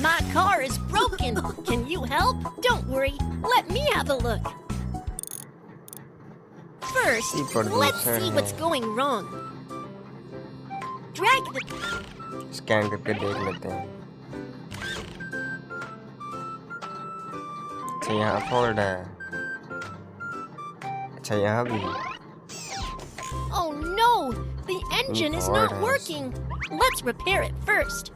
My car is broken. Can you help? Don't worry. Let me have a look. First, let's see what's going wrong. Drag the... scan करके देख लेते हैं। अच्छा यहाँ fault है। अच्छा यहाँ भी। Oh no! The engine is not working. Let's repair it first.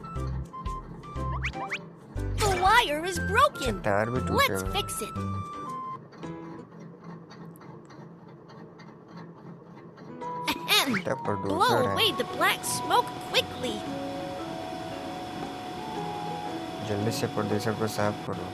The wire is broken. Let's fix it. Blow away the black smoke quickly. जल्दी से प्रोड्यूसर को साफ करो।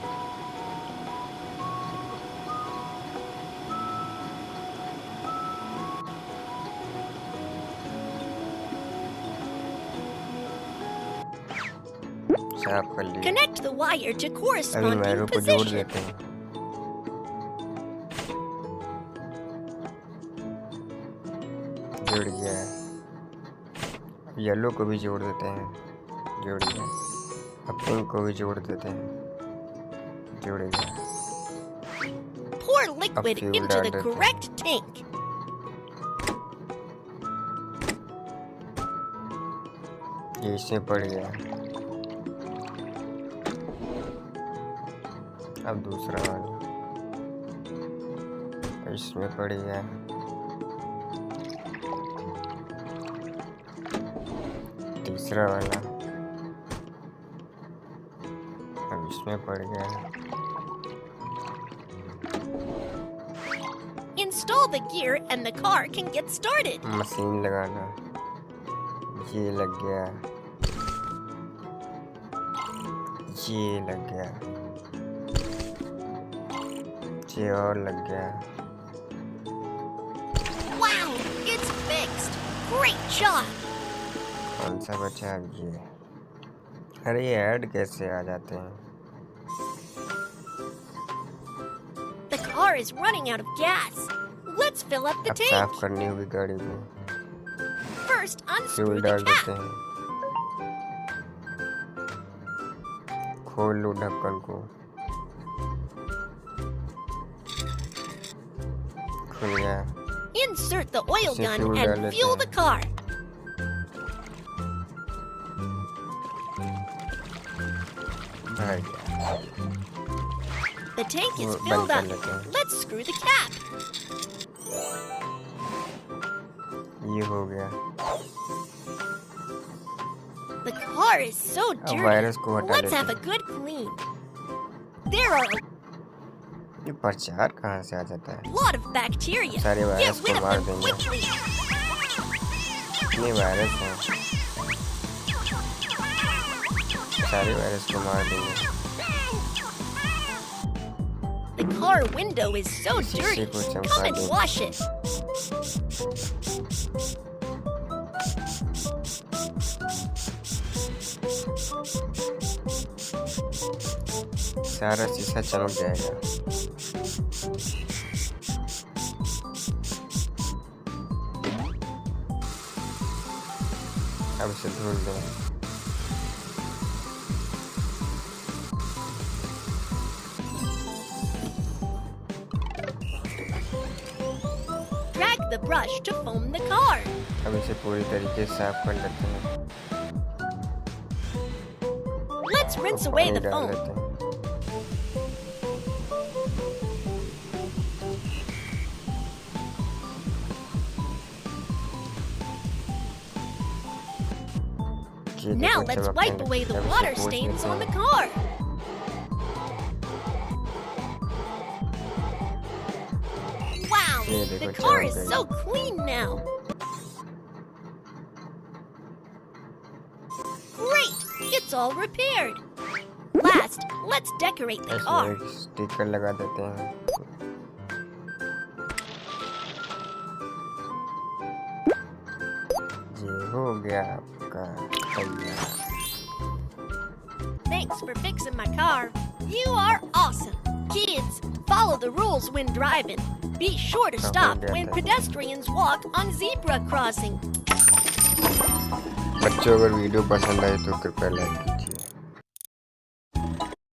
साफ कर लिया। Connect the wire to corresponding अभी वायरों को जोड़ देते हैं। जुड़ गया। येलो को भी जोड़ देते हैं। जुड़ गया। अब पिंक को भी जोड़ देते हैं। जुड़ गया। Pour liquid into the correct tank. ये इसमें पड़ गया। अब दूसरा वाला इसमें पड़ गया। तीसरा वाला अब इसमें पड़ गया। Install the gear and the car can get started. Machine लगाना। ये लग गया। ये लग गया। ये और लग गया। Wow, it's fixed. Great job. कौन सा बचा ये? अरे ये ऐड कैसे आ जाते हैं? The car is running out of gas. Let's fill up the अब tank. साफ करनी होगी गाड़ी को। First, unscrew फ्यूल the डाल देते cap. हैं। खोल लो ढक्कन को। खुल गया। Insert the oil इसे gun फ्यूल डाल and लेते fuel हैं। the car. भर गया। The tank is वो filled बंद कर up. लेते हैं। Let's screw the cap. ये हो गया। The car is so अब dirty. वायरस को हटा Let's लेते have a हैं। good clean. There are ये प्रचार कहाँ से आ जाता है? a lot of bacteria. सारे Get वायरस rid को of मार them देंगे। quickly. कितने वायरस हैं? सारे वायरस को मार देंगे। The car window is so इसी dirty. को चमका Come and देंगे। wash it. सारा शीशा चमक जाएगा। अब इसे धुल दो। Drag the brush to foam the car. अब इसे पूरी तरीके से साफ कर लेते हैं। Let's rinse अब away पानी the डाल foam. देते हैं। ये Now देखो let's चमकने wipe away the लगी। अब इसे water पोंछ stains लेते on the हैं। car. Wow, ये the देखो car चमक is गई। so clean now. Great, it's all repaired. Last, let's decorate the इसमें car. एक स्टिकर लगा देते हैं। ये हो गया आपका तैयार। Thanks for fixing my car. You are awesome. Kids, follow the rules when driving. Be sure to stop when pedestrians walk on zebra crossing. बच्चों अगर वीडियो पसंद आए तो कृपया लाइक कीजिए।